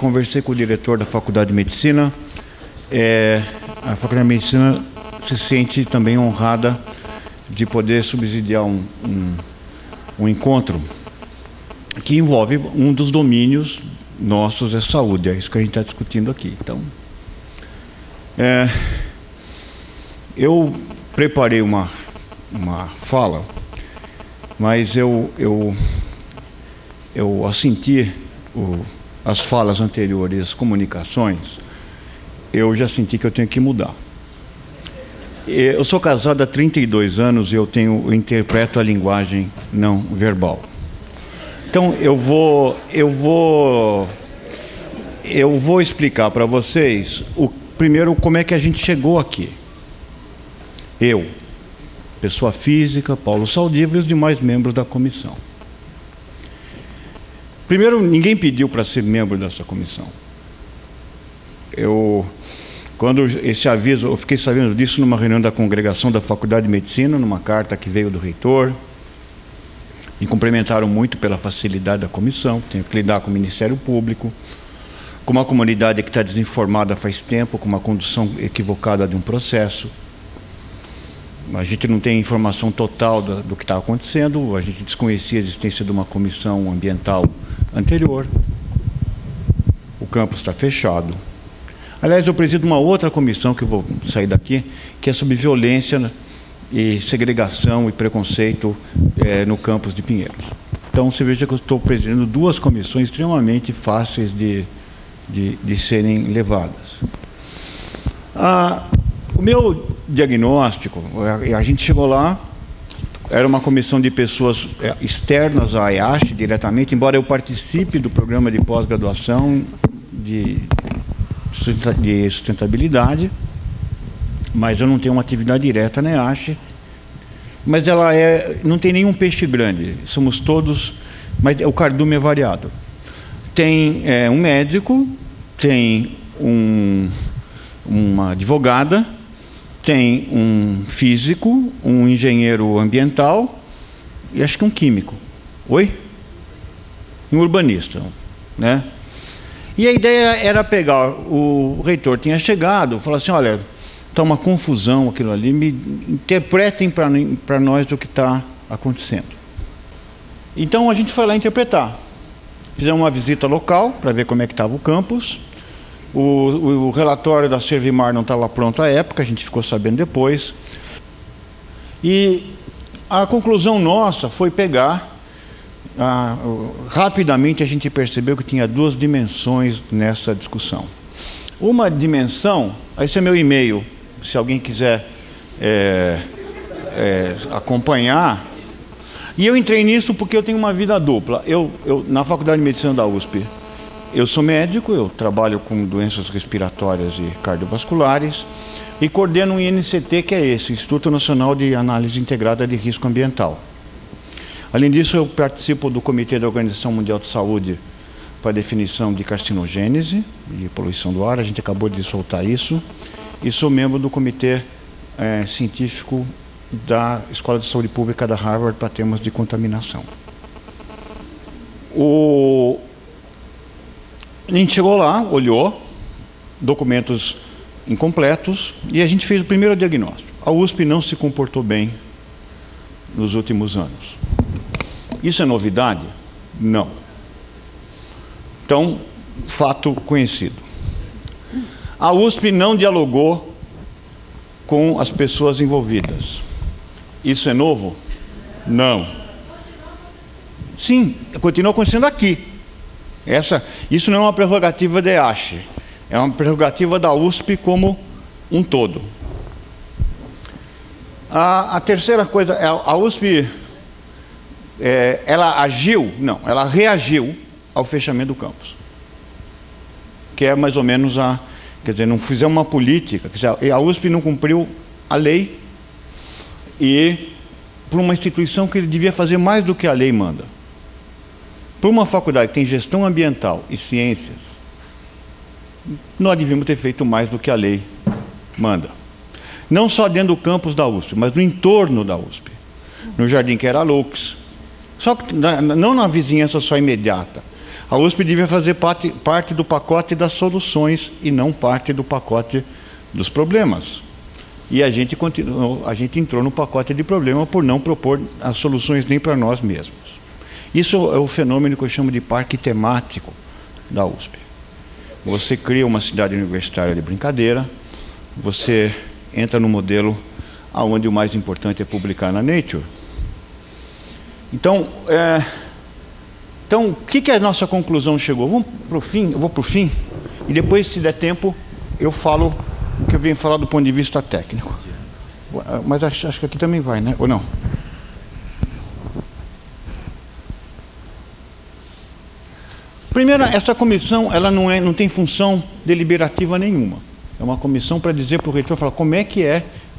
conversei com o diretor da Faculdade de Medicina. A Faculdade de Medicina se sente também honrada de poder subsidiar um encontro que envolve um dos domínios nossos, é saúde. É isso que a gente está discutindo aqui. Então, eu preparei uma fala, mas eu assenti as falas anteriores, as comunicações, eu já senti que eu tenho que mudar. Eu sou casado há 32 anos e eu interpreto a linguagem não verbal. Então eu vou explicar para vocês primeiro como é que a gente chegou aqui. Eu, pessoa física, Paulo Saldívar e os demais membros da comissão. Primeiro, ninguém pediu para ser membro dessa comissão. Quando esse aviso, eu fiquei sabendo disso numa reunião da congregação da Faculdade de Medicina, numa carta que veio do reitor. Me cumprimentaram muito pela facilidade da comissão. Tenho que lidar com o Ministério Público, com uma comunidade que está desinformada faz tempo, com uma condução equivocada de um processo. A gente não tem informação total do que está acontecendo, a gente desconhecia a existência de uma comissão ambiental anterior. O campus está fechado. Aliás, eu presido uma outra comissão, que eu vou sair daqui, que é sobre violência e segregação e preconceito no campus de Pinheiros. Então, você veja que eu estou presidindo duas comissões extremamente fáceis de serem levadas. O meu diagnóstico, a gente chegou lá, era uma comissão de pessoas externas à EASH diretamente, embora eu participe do programa de pós-graduação de sustentabilidade, mas eu não tenho uma atividade direta na EASH, mas ela não tem nenhum peixe grande, somos todos, mas o cardume é variado. Tem um médico, tem uma advogada, tem um físico, um engenheiro ambiental e acho que um químico. Oi? Um urbanista, né? E a ideia era pegar, o reitor tinha chegado, falar assim, olha, está uma confusão aquilo ali, me interpretem para nós o que está acontecendo. Então a gente foi lá interpretar. Fizemos uma visita local para ver como é que estava o campus. O relatório da Servimar não estava pronto à época, a gente ficou sabendo depois. E a conclusão nossa foi pegar... rapidamente a gente percebeu que tinha duas dimensões nessa discussão. Uma dimensão, esse é meu e-mail, se alguém quiser acompanhar. E eu entrei nisso porque eu tenho uma vida dupla. Na Faculdade de Medicina da USP, eu sou médico, eu trabalho com doenças respiratórias e cardiovasculares e coordeno um INCT, que é esse, Instituto Nacional de Análise Integrada de Risco Ambiental. Além disso, eu participo do Comitê da Organização Mundial de Saúde para a definição de carcinogênese e poluição do ar, a gente acabou de soltar isso, e sou membro do Comitê Científico da Escola de Saúde Pública da Harvard para temas de contaminação. A gente chegou lá, olhou, documentos incompletos, e a gente fez o primeiro diagnóstico. A USP não se comportou bem nos últimos anos. Isso é novidade? Não. Então, fato conhecido. A USP não dialogou com as pessoas envolvidas. Isso é novo? Não. Sim, continua acontecendo aqui. Isso não é uma prerrogativa da EASH, é uma prerrogativa da USP como um todo. A terceira coisa, a USP, ela agiu? Não, ela reagiu ao fechamento do campus. Que é mais ou menos quer dizer, não fizemos uma política, quer dizer, a USP não cumpriu a lei e por uma instituição que ele devia fazer mais do que a lei manda. Por uma faculdade que tem gestão ambiental e ciências, nós devíamos ter feito mais do que a lei manda. Não só dentro do campus da USP, mas no entorno da USP. No Jardim Queralux. Só que não na vizinhança só imediata. A USP devia fazer parte do pacote das soluções e não parte do pacote dos problemas. E a gente entrou no pacote de problema por não propor as soluções nem para nós mesmos. Isso é o fenômeno que eu chamo de parque temático da USP. Você cria uma cidade universitária de brincadeira, você entra no modelo onde o mais importante é publicar na Nature. Então, o que a nossa conclusão chegou? Vamos para o fim, eu vou para o fim, e depois, se der tempo, eu falo o que eu venho falar do ponto de vista técnico. Mas acho que aqui também vai, né? Ou não? Primeiro, essa comissão ela não tem função deliberativa nenhuma. É uma comissão para dizer para o reitor, falar, como é que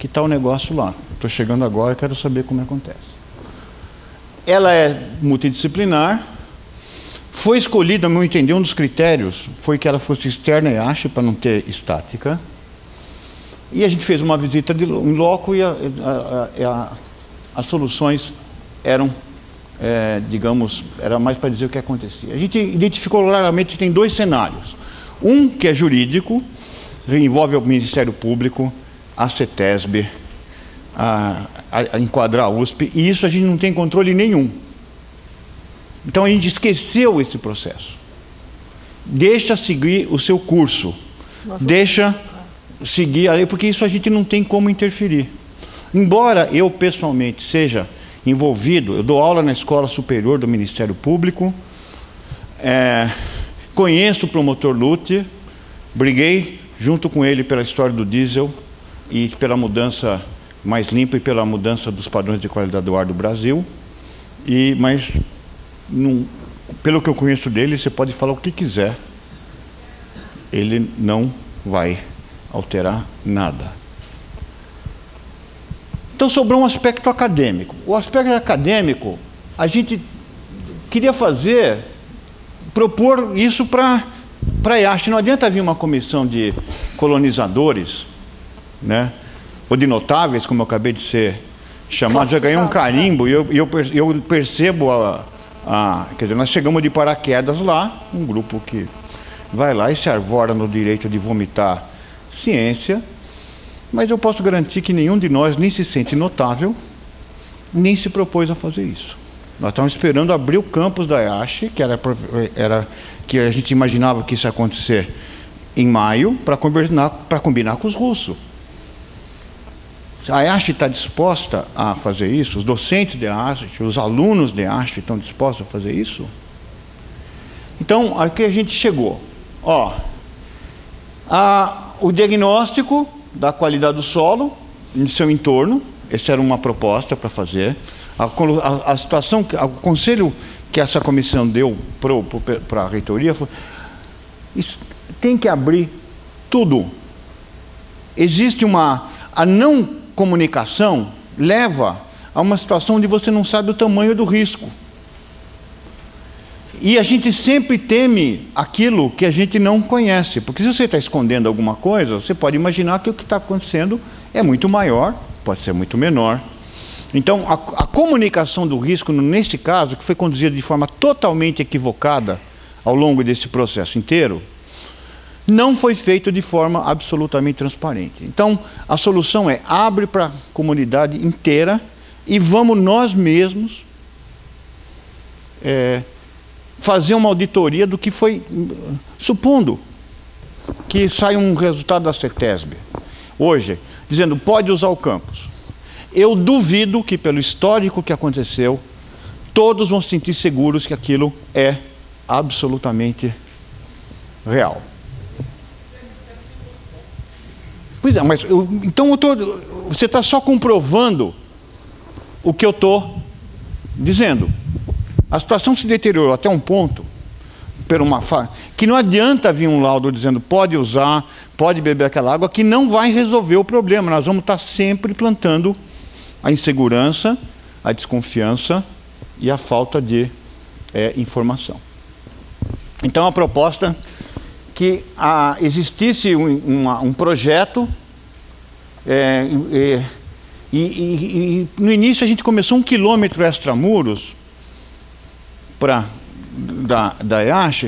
está o negócio lá? Estou chegando agora, quero saber como acontece. Ela é multidisciplinar. Foi escolhida, a meu entender, um dos critérios foi que ela fosse externa e EASH, para não ter estática. E a gente fez uma visita em loco e as soluções eram, digamos, era mais para dizer o que acontecia. A gente identificou claramente que tem dois cenários. Um que é jurídico, envolve o Ministério Público, a CETESB, a enquadrar a USP, e isso a gente não tem controle nenhum. Então a gente esqueceu esse processo. Deixa seguir o seu curso. Deixa seguir a lei, porque isso a gente não tem como interferir. Embora eu pessoalmente seja envolvido, eu dou aula na Escola Superior do Ministério Público, conheço o promotor Luther, briguei junto com ele pela história do diesel e pela mudança mais limpa e pela mudança dos padrões de qualidade do ar do Brasil, mas pelo que eu conheço dele, você pode falar o que quiser, ele não vai alterar nada. Então sobrou um aspecto acadêmico. O aspecto acadêmico, a gente queria propor isso para a EASH. Não adianta vir uma comissão de colonizadores, né, ou de notáveis, como eu acabei de ser chamado, já ganhei um carimbo, e eu percebo quer dizer, nós chegamos de paraquedas lá, um grupo que vai lá e se arvora no direito de vomitar ciência, mas eu posso garantir que nenhum de nós nem se sente notável, nem se propôs a fazer isso. Nós estávamos esperando abrir o campus da EASH, que a gente imaginava que isso ia acontecer em maio, para combinar com os russos. A EASH está disposta a fazer isso? Os docentes de EASH, os alunos de EASH estão dispostos a fazer isso? Então, aqui a gente chegou. O diagnóstico da qualidade do solo em seu entorno, essa era uma proposta para fazer. A situação, o conselho que essa comissão deu para a reitoria foi: tem que abrir tudo. Existe a não comunicação leva a uma situação onde você não sabe o tamanho do risco. E a gente sempre teme aquilo que a gente não conhece, porque se você está escondendo alguma coisa, você pode imaginar que o que está acontecendo é muito maior, pode ser muito menor. Então, a comunicação do risco, nesse caso, que foi conduzida de forma totalmente equivocada ao longo desse processo inteiro, não foi feito de forma absolutamente transparente. Então, a solução é: abre para a comunidade inteira e vamos nós mesmos fazer uma auditoria do que foi, supondo que saia um resultado da CETESB hoje, dizendo pode usar o campus. Eu duvido que, pelo histórico que aconteceu, todos vão se sentir seguros que aquilo é absolutamente real. Pois é, mas então você está só comprovando o que eu estou dizendo. A situação se deteriorou até um ponto, que não adianta vir um laudo dizendo pode usar, pode beber aquela água, que não vai resolver o problema. Nós vamos estar sempre plantando a insegurança, a desconfiança e a falta de informação. Então, a proposta que existisse um projeto, e no início a gente começou 1 quilômetro extramuros, da EASH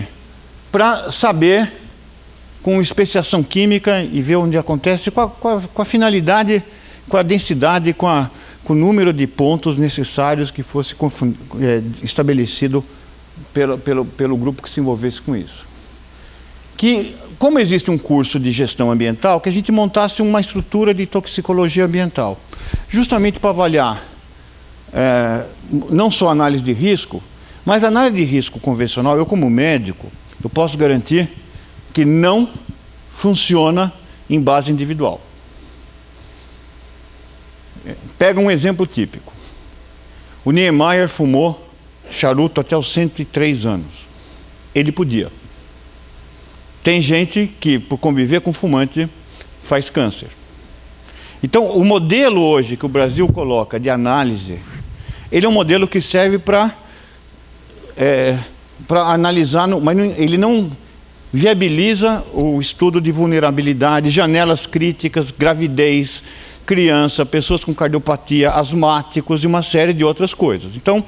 para saber, com especiação química, e ver onde acontece, com a finalidade, com a densidade, com o número de pontos necessários que fosse estabelecido pelo grupo que se envolvesse com isso. Que, como existe um curso de gestão ambiental, que a gente montasse uma estrutura de toxicologia ambiental, justamente para avaliar não só análise de risco, mas análise de risco convencional. Eu, como médico, eu posso garantir que não funciona em base individual. Pega um exemplo típico. O Niemeyer fumou charuto até os 103 anos. Ele podia. Tem gente que, por conviver com fumante, faz câncer. Então, o modelo hoje que o Brasil coloca de análise, ele é um modelo que serve para analisar, mas ele não viabiliza o estudo de vulnerabilidade, janelas críticas, gravidez, criança, pessoas com cardiopatia, asmáticos e uma série de outras coisas. Então,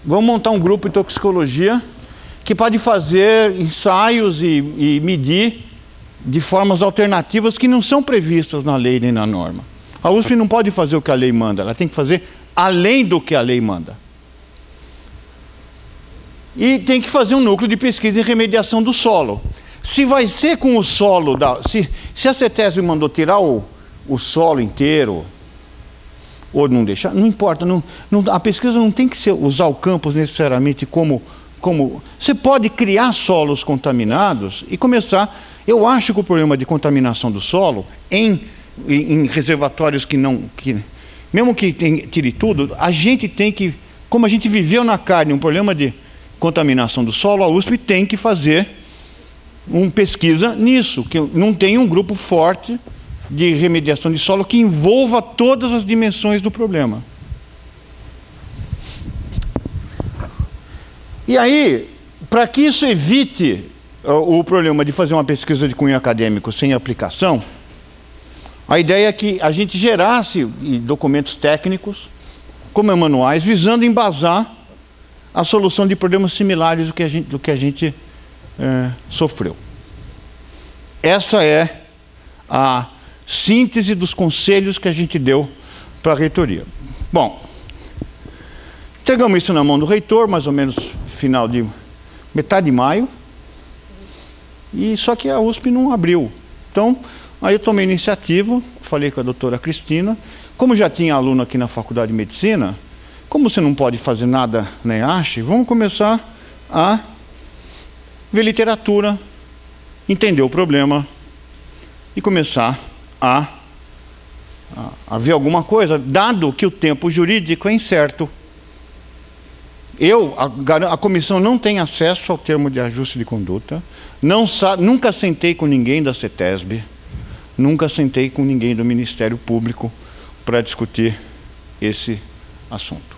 vamos montar um grupo de toxicologia que pode fazer ensaios e medir de formas alternativas que não são previstas na lei nem na norma. A USP não pode fazer o que a lei manda, ela tem que fazer além do que a lei manda. E tem que fazer um núcleo de pesquisa e remediação do solo. Se vai ser com o solo, se a CETESB mandou tirar o solo inteiro, ou não deixar, não importa, a pesquisa não tem que usar o campus necessariamente como... Você pode criar solos contaminados e começar... Eu acho que o problema de contaminação do solo, em reservatórios mesmo que tire tudo, a gente tem que... Como a gente viveu na carne um problema de contaminação do solo, a USP tem que fazer uma pesquisa nisso, que não tem um grupo forte de remediação de solo que envolva todas as dimensões do problema. E aí, para que isso evite o problema de fazer uma pesquisa de cunho acadêmico sem aplicação, a ideia é que a gente gerasse documentos técnicos, como manuais, visando embasar a solução de problemas similares do que a gente sofreu. Essa é a síntese dos conselhos que a gente deu para a reitoria. Bom, entregamos isso na mão do reitor, mais ou menos final de metade de maio, e só que a USP não abriu. Então, aí eu tomei iniciativa, falei com a doutora Cristina, como já tinha aluno aqui na Faculdade de Medicina, como você não pode fazer nada na EASH, vamos começar a ver literatura, entender o problema e começar a ver alguma coisa, dado que o tempo jurídico é incerto. A comissão não tem acesso ao termo de ajuste de conduta, nunca sentei com ninguém da CETESB, nunca sentei com ninguém do Ministério Público para discutir esse assunto.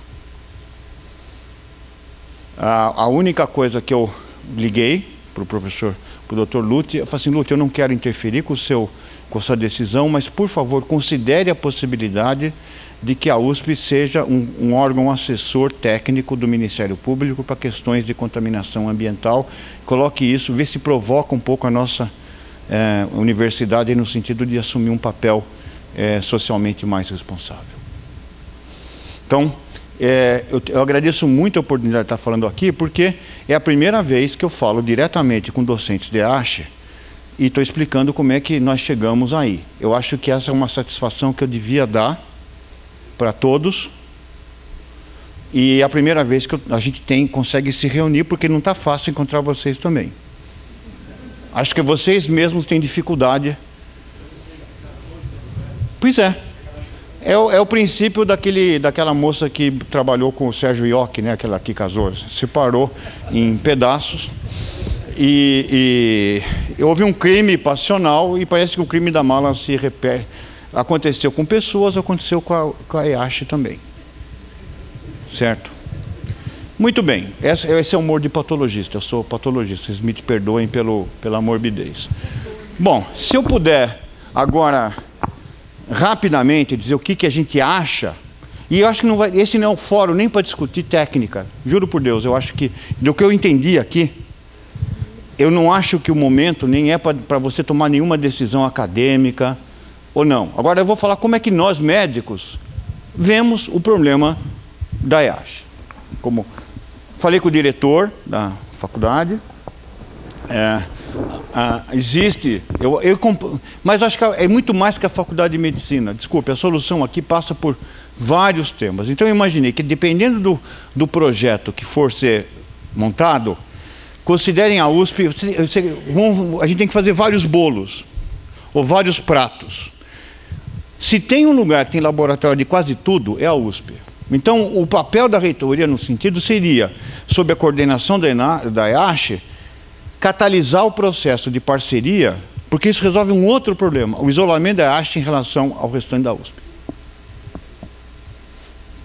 A única coisa que eu liguei para o professor, para o Dr. Lute, eu falei assim: Lute, eu não quero interferir com sua decisão, mas por favor considere a possibilidade de que a USP seja um órgão assessor técnico do Ministério Público para questões de contaminação ambiental. Coloque isso, vê se provoca um pouco a nossa universidade no sentido de assumir um papel socialmente mais responsável. Então, eu agradeço muito a oportunidade de estar falando aqui, porque é a primeira vez que eu falo diretamente com docentes de EASH e estou explicando como é que nós chegamos aí. Eu acho que essa é uma satisfação que eu devia dar para todos, e é a primeira vez que a gente consegue se reunir, porque não está fácil encontrar vocês também. Acho que vocês mesmos têm dificuldade. Pois é. É o princípio daquela moça que trabalhou com o Sérgio Ioc, né, aquela que casou, separou em pedaços, e houve um crime passional, e parece que o crime da mala se repete. Aconteceu com pessoas, aconteceu com a EASH também. Certo? Muito bem, esse é o humor de patologista, eu sou patologista, vocês me perdoem pela morbidez. Bom, se eu puder agora rapidamente dizer o que a gente acha, E eu acho que não vai, esse não é o fórum nem para discutir técnica. Juro por Deus, eu acho que, do que eu entendi aqui, eu não acho que o momento nem é para você tomar nenhuma decisão acadêmica ou não. Agora eu vou falar como é que nós, médicos, vemos o problema da EASH. Como falei com o diretor da faculdade, existe, mas acho que é muito mais que a faculdade de medicina. Desculpe, a solução aqui passa por vários temas. Então eu imaginei que dependendo do projeto que for ser montado, considerem a USP, a gente tem que fazer vários bolos, ou vários pratos. Se tem um lugar que tem laboratório de quase tudo, é a USP. Então o papel da reitoria no sentido seria, sob a coordenação da EASH, catalisar o processo de parceria, porque isso resolve um outro problema, o isolamento da EASH em relação ao restante da USP.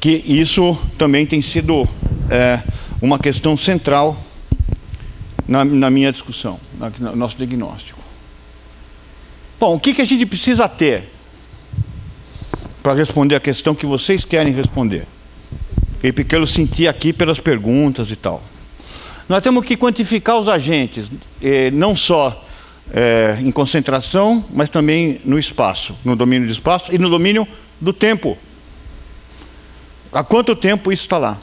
Que isso também tem sido uma questão central na minha discussão, no nosso diagnóstico. Bom, o que a gente precisa ter para responder a questão que vocês querem responder? E porque eu senti aqui pelas perguntas e tal. Nós temos que quantificar os agentes, não só em concentração, mas também no espaço, no domínio do espaço e no domínio do tempo. Há quanto tempo isso está lá?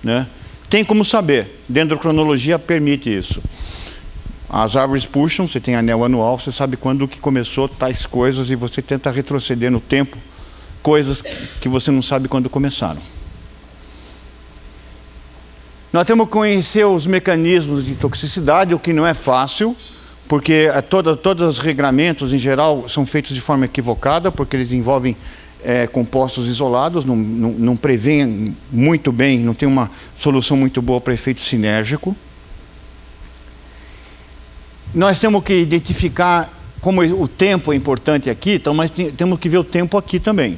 Né? Tem como saber, dendrocronologia permite isso. As árvores puxam, você tem anel anual, você sabe quando que começou tais coisas e você tenta retroceder no tempo coisas que você não sabe quando começaram. Nós temos que conhecer os mecanismos de toxicidade, o que não é fácil, porque todos os regramentos, em geral, são feitos de forma equivocada, porque eles envolvem compostos isolados, não prevêem muito bem, não tem uma solução muito boa para efeito sinérgico. Nós temos que identificar como o tempo é importante aqui, então, mas temos que ver o tempo aqui também.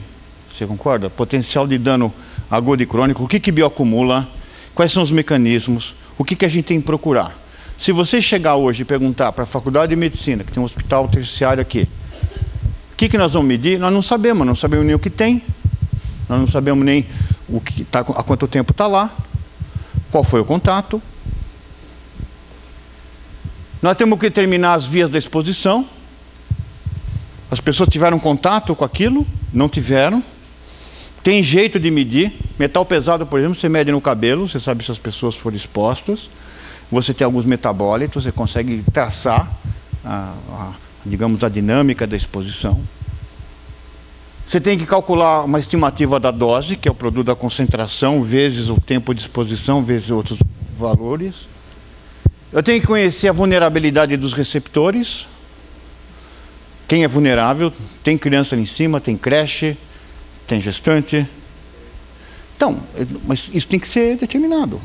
Você concorda? Potencial de dano agudo e crônico, o que bioacumula, quais são os mecanismos, o que a gente tem que procurar. Se você chegar hoje e perguntar para a Faculdade de Medicina, que tem um hospital terciário aqui, o que nós vamos medir? Nós não sabemos nem o que tem, nós não sabemos nem há quanto tempo está lá, qual foi o contato. Nós temos que determinar as vias da exposição. As pessoas tiveram contato com aquilo? Não tiveram. Tem jeito de medir. Metal pesado, por exemplo, você mede no cabelo, você sabe se as pessoas foram expostas. Você tem alguns metabólitos, você consegue traçar digamos, a dinâmica da exposição. Você tem que calcular uma estimativa da dose, que é o produto da concentração, vezes o tempo de exposição, vezes outros valores. Eu tenho que conhecer a vulnerabilidade dos receptores. Quem é vulnerável? Tem criança ali em cima, tem creche, tem gestante. Então, mas isso tem que ser determinado.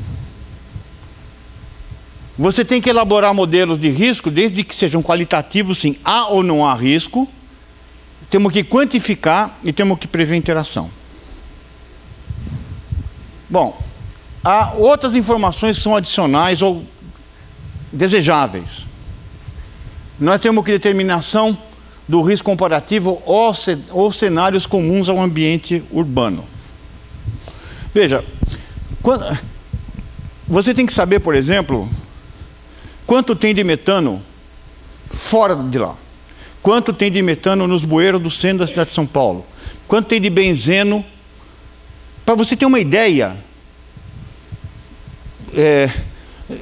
Você tem que elaborar modelos de risco, desde que sejam qualitativos, sim, há ou não há risco. Temos que quantificar e temos que prever interação. Bom, há outras informações que são adicionais ou desejáveis. Nós temos que determinação do risco comparativo ou cenários comuns ao ambiente urbano. Veja, você tem que saber, por exemplo, quanto tem de metano fora de lá. Quanto tem de metano nos bueiros do centro da cidade de São Paulo. Quanto tem de benzeno. Para você ter uma ideia,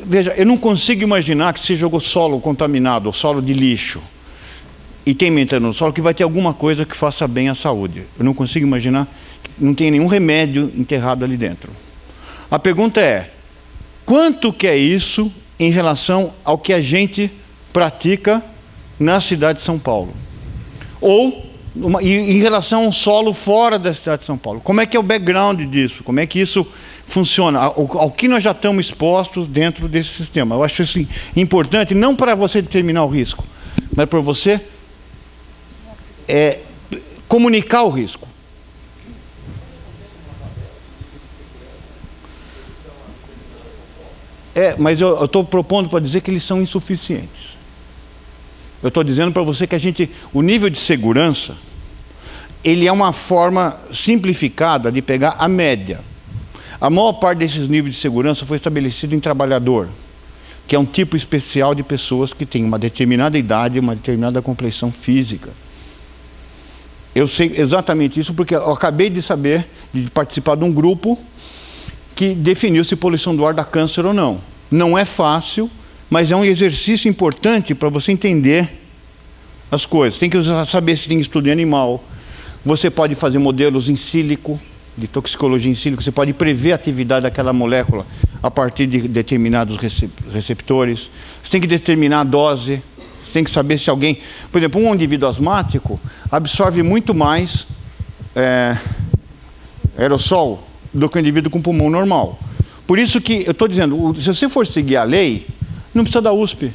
veja, eu não consigo imaginar que se jogou solo contaminado, ou solo de lixo, e tem metano no solo, que vai ter alguma coisa que faça bem à saúde. Eu não consigo imaginar que não tem nenhum remédio enterrado ali dentro. A pergunta é, quanto que é isso em relação ao que a gente pratica na cidade de São Paulo? Ou em relação a um solo fora da cidade de São Paulo? Como é que é o background disso? Como é que isso funciona? Ao que nós já estamos expostos dentro desse sistema? Eu acho isso importante, não para você determinar o risco, mas para você comunicar o risco. Mas eu estou propondo para dizer que eles são insuficientes. Eu estou dizendo para você que o nível de segurança, ele é uma forma simplificada de pegar a média. A maior parte desses níveis de segurança foi estabelecido em trabalhador, que é um tipo especial de pessoas que têm uma determinada idade, uma determinada complexão física. Eu sei exatamente isso porque eu acabei de saber, de participar de um grupo que definiu se poluição do ar dá câncer ou não. Não é fácil, mas é um exercício importante para você entender as coisas. Tem que saber se tem estudo em animal. Você pode fazer modelos em sílico, de toxicologia em sílico. Você pode prever a atividade daquela molécula a partir de determinados receptores. Você tem que determinar a dose. Você tem que saber se alguém... Por exemplo, um indivíduo asmático absorve muito mais aerossol do que um indivíduo com pulmão normal. Por isso que eu estou dizendo, se você for seguir a lei, não precisa da USP.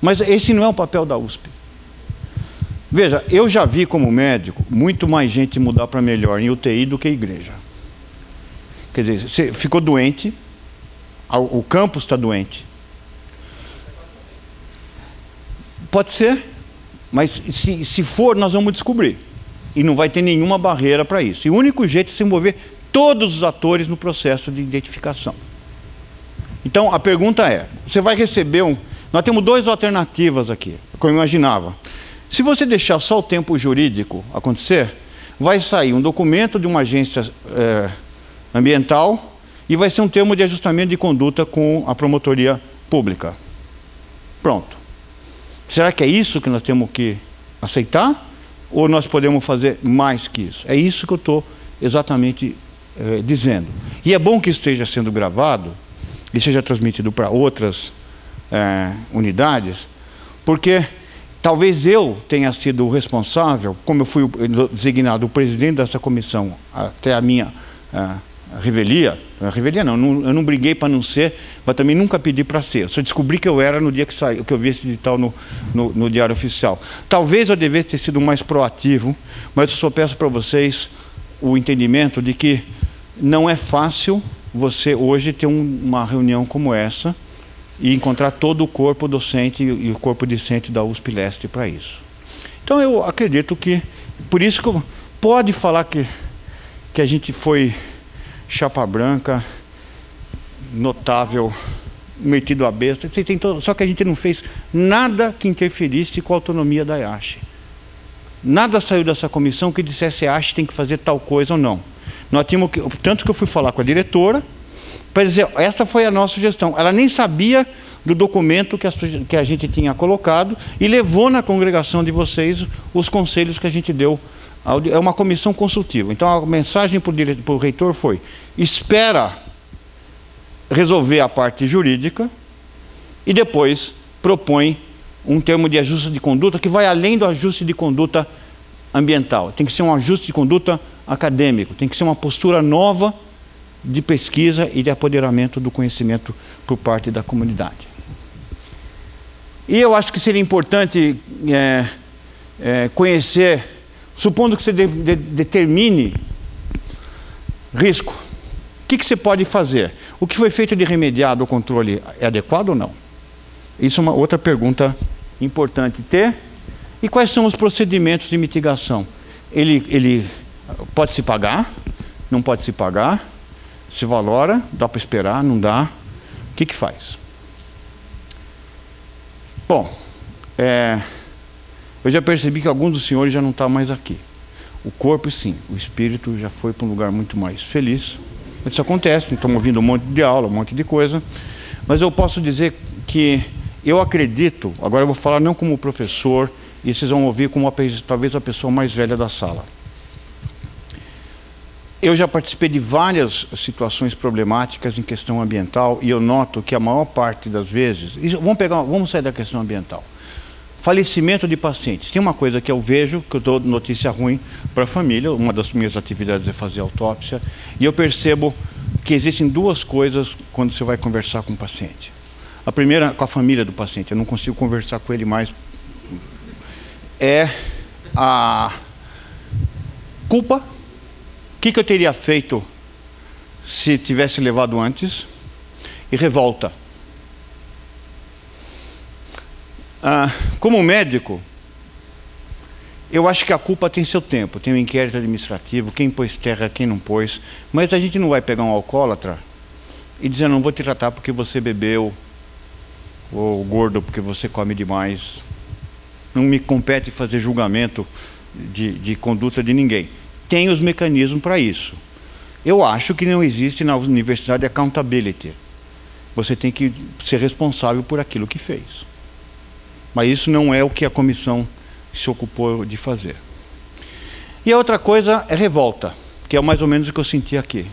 Mas esse não é o papel da USP. Veja, eu já vi como médico muito mais gente mudar para melhor em UTI do que igreja. Quer dizer, você ficou doente, o campus está doente. Pode ser, mas se for, nós vamos descobrir. E não vai ter nenhuma barreira para isso. E o único jeito é se envolver todos os atores no processo de identificação. Então, a pergunta é, você vai receber Nós temos duas alternativas aqui, como eu imaginava. Se você deixar só o tempo jurídico acontecer, vai sair um documento de uma agência ambiental e vai ser um termo de ajustamento de conduta com a promotoria pública. Pronto. Será que é isso que nós temos que aceitar? Ou nós podemos fazer mais que isso? É isso que eu estou exatamente dizendo. E é bom que isso esteja sendo gravado e seja transmitido para outras unidades, porque talvez eu tenha sido o responsável, como eu fui designado o presidente dessa comissão até a minha revelia. Revelia não, eu não briguei para não ser, mas também nunca pedi para ser. Eu só descobri que eu era no dia que saiu, que eu vi esse edital no Diário Oficial. Talvez eu devesse ter sido mais proativo, mas eu só peço para vocês o entendimento de que não é fácil você hoje ter uma reunião como essa e encontrar todo o corpo docente e o corpo discente da USP Leste para isso. Então eu acredito que, por isso que pode falar que a gente foi chapa branca, notável, metido a besta, só que a gente não fez nada que interferisse com a autonomia da IASH. Nada saiu dessa comissão que dissesse a IASH tem que fazer tal coisa ou não. Nós tínhamos tanto que eu fui falar com a diretora, para dizer, essa foi a nossa sugestão. Ela nem sabia do documento que a gente tinha colocado e levou na congregação de vocês os conselhos que a gente deu. É uma comissão consultiva. Então a mensagem para o reitor foi, espera resolver a parte jurídica e depois propõe um termo de ajuste de conduta que vai além do ajuste de conduta ambiental. Tem que ser um ajuste de conduta acadêmico, tem que ser uma postura nova de pesquisa e de apoderamento do conhecimento por parte da comunidade. E eu acho que seria importante conhecer, supondo que você determine risco, o que você pode fazer? O que foi feito de remediado ao controle é adequado ou não? Isso é uma outra pergunta importante ter. E quais são os procedimentos de mitigação? Ele pode se pagar? Não pode se pagar? Se valora? Dá para esperar? Não dá? O que faz? Bom, eu já percebi que alguns dos senhores já não estão mais aqui. O corpo, sim. O espírito já foi para um lugar muito mais feliz. Isso acontece, estamos ouvindo um monte de aula, um monte de coisa. Mas eu posso dizer que eu acredito, agora eu vou falar não como professor, e vocês vão ouvir como talvez a pessoa mais velha da sala. Eu já participei de várias situações problemáticas em questão ambiental e eu noto que a maior parte das vezes... Vamos sair da questão ambiental. Falecimento de pacientes. Tem uma coisa que eu vejo, que eu dou notícia ruim para a família, uma das minhas atividades é fazer autópsia, e eu percebo que existem duas coisas quando você vai conversar com o paciente. A primeira, com a família do paciente, eu não consigo conversar com ele mais, é a culpa. O que eu teria feito se tivesse levado antes? E revolta. Como médico, eu acho que a culpa tem seu tempo, tem um inquérito administrativo, quem pôs terra, quem não pôs, mas a gente não vai pegar um alcoólatra e dizer, não vou te tratar porque você bebeu, ou gordo porque você come demais. Não me compete fazer julgamento de conduta de ninguém. Tem os mecanismos para isso. Eu acho que não existe na universidade accountability. Você tem que ser responsável por aquilo que fez. Mas isso não é o que a comissão se ocupou de fazer. E a outra coisa é revolta, que é mais ou menos o que eu senti aqui.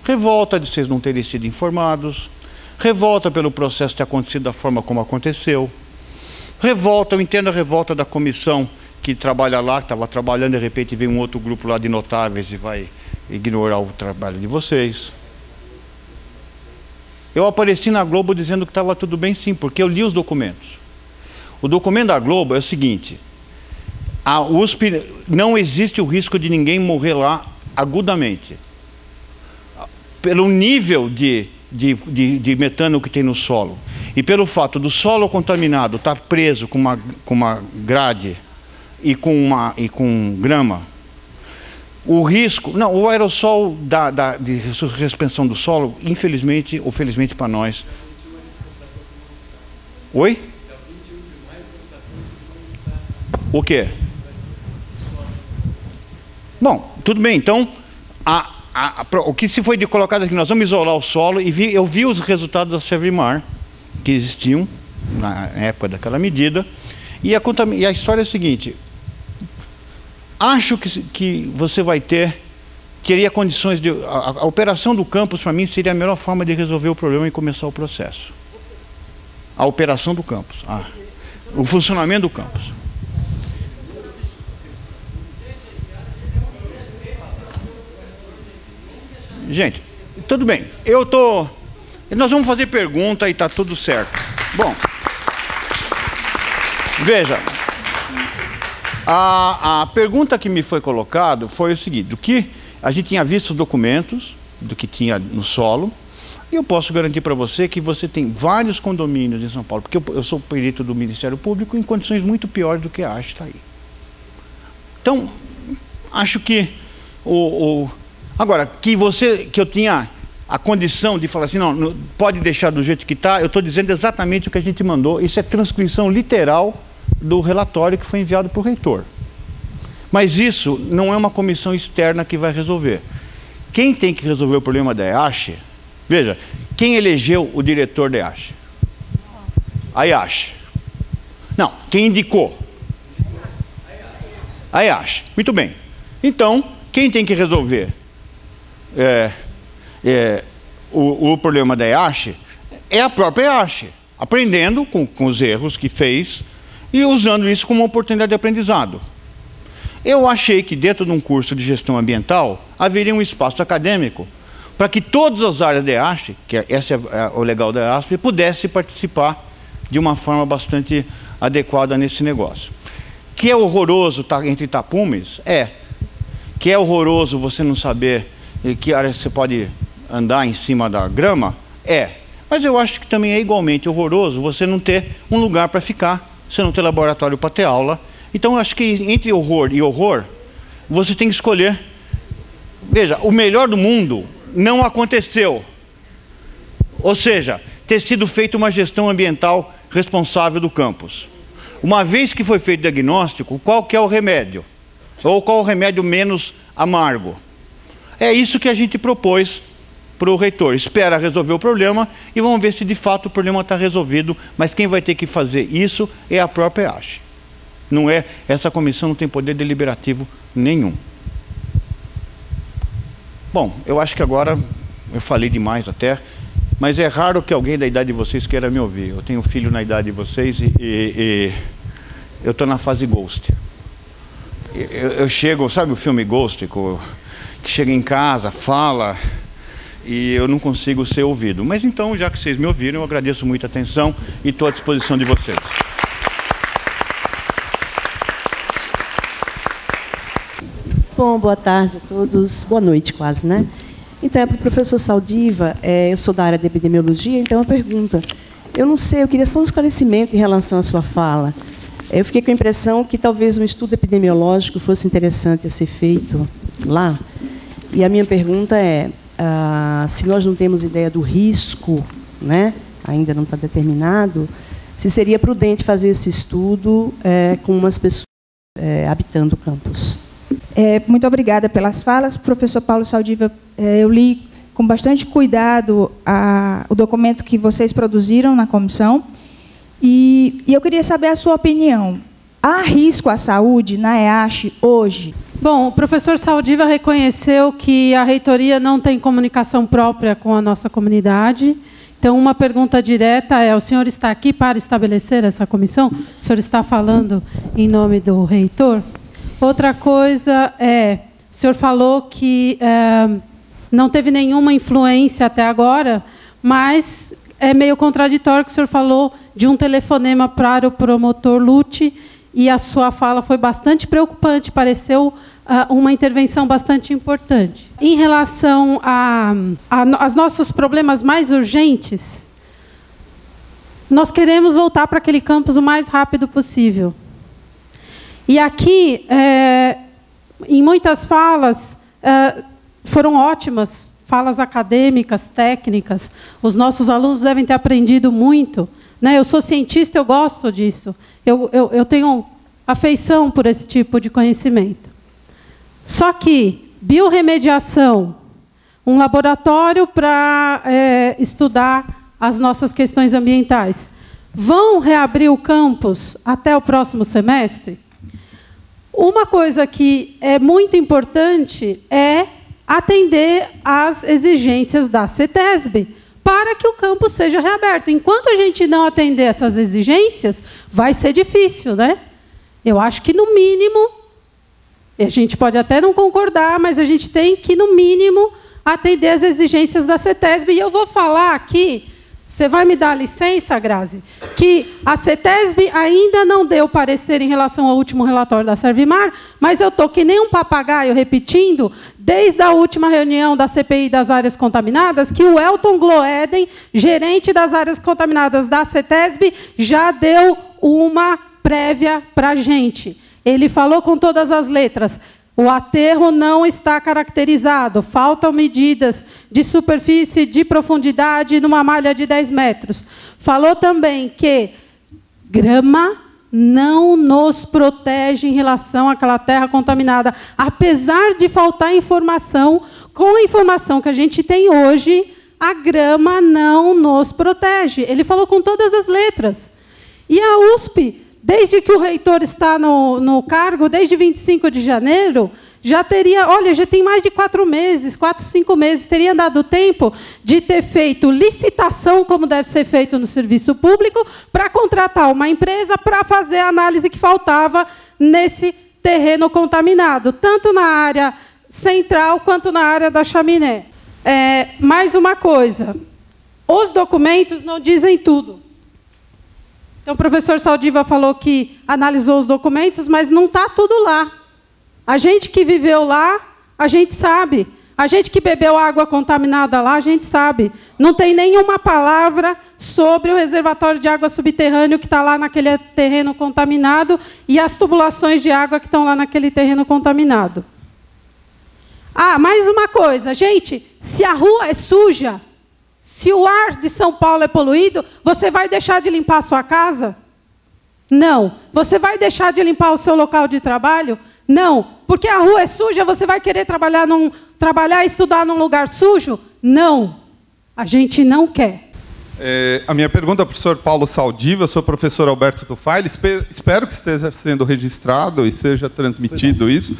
Revolta de vocês não terem sido informados, revolta pelo processo ter acontecido da forma como aconteceu, revolta, eu entendo a revolta da comissão que trabalha lá, que estava trabalhando, de repente vem um outro grupo lá de notáveis e vai ignorar o trabalho de vocês. Eu apareci na Globo dizendo que estava tudo bem sim, porque eu li os documentos. O documento da Globo é o seguinte, a USP, não existe o risco de ninguém morrer lá agudamente. Pelo nível de metano que tem no solo, e pelo fato do solo contaminado estar preso com uma grade e com grama, o risco, não, o aerossol de suspensão do solo, infelizmente ou felizmente para nós. Oi? O quê? Bom, tudo bem, então o que se foi colocado aqui, nós vamos isolar o solo, e eu vi os resultados da Sevrimar que existiam na época daquela medida, e a história é a seguinte, acho que você teria condições de... A operação do campus, para mim, seria a melhor forma de resolver o problema e começar o processo. A operação do campus, o funcionamento do campus. Gente, tudo bem, nós vamos fazer pergunta e está tudo certo. Bom, veja, a pergunta que me foi colocada foi o seguinte, do que a gente tinha visto os documentos, do que tinha no solo, e eu posso garantir para você que você tem vários condomínios em São Paulo, porque eu sou perito do Ministério Público em condições muito piores do que a ASH está aí. Então, acho que agora, que eu tinha a condição de falar assim, não pode deixar do jeito que está, eu estou dizendo exatamente o que a gente mandou, isso é transcrição literal do relatório que foi enviado para o reitor. Mas isso não é uma comissão externa que vai resolver. Quem tem que resolver o problema da EASH, veja, quem elegeu o diretor da EASH? A EASH. Não, quem indicou? A EASH. Muito bem. Então, quem tem que resolver o problema da EASH é a própria EASH, aprendendo com os erros que fez e usando isso como uma oportunidade de aprendizado. Eu achei que dentro de um curso de gestão ambiental haveria um espaço acadêmico para que todas as áreas da EASH, que esse é o legal da EASP, pudesse participar de uma forma bastante adequada nesse negócio. Que é horroroso estar entre tapumes? Que é horroroso você não saber em que área você pode andar em cima da grama? Mas eu acho que também é igualmente horroroso você não ter um lugar para ficar, você não ter laboratório para ter aula. Então eu acho que entre horror e horror, você tem que escolher. Veja, o melhor do mundo não aconteceu. Ou seja, ter sido feita uma gestão ambiental responsável do campus. Uma vez que foi feito o diagnóstico, qual que é o remédio? Ou qual o remédio menos amargo? É isso que a gente propôs para o reitor. Espera resolver o problema e vamos ver se de fato o problema está resolvido, mas quem vai ter que fazer isso é a própria EASH. Não é, essa comissão não tem poder deliberativo nenhum. Bom, eu acho que agora eu falei demais até, mas é raro que alguém da idade de vocês queira me ouvir. Eu tenho filho na idade de vocês e eu estou na fase Ghost. Eu chego, sabe o filme Ghost, que chega em casa, fala, e eu não consigo ser ouvido. Mas então, já que vocês me ouviram, eu agradeço muito a atenção e estou à disposição de vocês. Bom, boa tarde a todos. Boa noite, quase, né? Então, para o professor Saldiva, eu sou da área de epidemiologia, então uma pergunta. Eu não sei, eu queria só um esclarecimento em relação à sua fala. Eu fiquei com a impressão que talvez um estudo epidemiológico fosse interessante a ser feito lá. E a minha pergunta é, se nós não temos ideia do risco, né, ainda não está determinado, se seria prudente fazer esse estudo com umas pessoas habitando o campus. Muito obrigada pelas falas. Professor Paulo Saldiva, eu li com bastante cuidado o documento que vocês produziram na comissão e eu queria saber a sua opinião. Há risco à saúde na EASH hoje? Bom, o professor Saldiva reconheceu que a reitoria não tem comunicação própria com a nossa comunidade. Então, uma pergunta direta é, o senhor está aqui para estabelecer essa comissão? O senhor está falando em nome do reitor? Outra coisa o senhor falou que não teve nenhuma influência até agora, mas é meio contraditório que o senhor falou de um telefonema para o promotor Lute, e a sua fala foi bastante preocupante, pareceu uma intervenção bastante importante. Em relação aos nossos problemas mais urgentes, nós queremos voltar para aquele campus o mais rápido possível. E aqui, em muitas falas, foram ótimas, falas acadêmicas, técnicas. Os nossos alunos devem ter aprendido muito. Né? Eu sou cientista, eu gosto disso. Eu tenho afeição por esse tipo de conhecimento. Só que biorremediação, um laboratório para estudar as nossas questões ambientais, vão reabrir o campus até o próximo semestre? Uma coisa que é muito importante é atender às exigências da CETESB para que o campus seja reaberto. Enquanto a gente não atender essas exigências, vai ser difícil, né? Eu acho que, no mínimo, a gente pode até não concordar, mas a gente tem que, no mínimo, atender às exigências da CETESB. E eu vou falar aqui, você vai me dar licença, Grazi, que a CETESB ainda não deu parecer em relação ao último relatório da Servimar, mas eu estou que nem um papagaio repetindo, desde a última reunião da CPI das áreas contaminadas, que o Elton Gloeden, gerente das áreas contaminadas da CETESB, já deu uma prévia para a gente. Ele falou com todas as letras: o aterro não está caracterizado, faltam medidas de superfície, de profundidade numa malha de 10 metros. Falou também que grama não nos protege em relação àquela terra contaminada, apesar de faltar informação. Com a informação que a gente tem hoje, a grama não nos protege. Ele falou com todas as letras. E a USP, desde que o reitor está no cargo, desde 25 de janeiro, já teria, olha, já tem mais de 4 meses, 4, 5 meses, teria dado tempo de ter feito licitação, como deve ser feito no serviço público, para contratar uma empresa para fazer a análise que faltava nesse terreno contaminado, tanto na área central quanto na área da chaminé. Mais uma coisa, os documentos não dizem tudo. Então, o professor Saldiva falou que analisou os documentos, mas não está tudo lá. A gente que viveu lá, a gente sabe. A gente que bebeu água contaminada lá, a gente sabe. Não tem nenhuma palavra sobre o reservatório de água subterrâneo que está lá naquele terreno contaminado e as tubulações de água que estão lá naquele terreno contaminado. Mais uma coisa, gente, se a rua é suja, se o ar de São Paulo é poluído, você vai deixar de limpar a sua casa? Não. Você vai deixar de limpar o seu local de trabalho? Não. Porque a rua é suja, você vai querer trabalhar e estudar num lugar sujo? Não. A gente não quer. A minha pergunta ao professor Paulo Saldiva, sou o professor Alberto Tufail, espero que esteja sendo registrado e seja transmitido isso.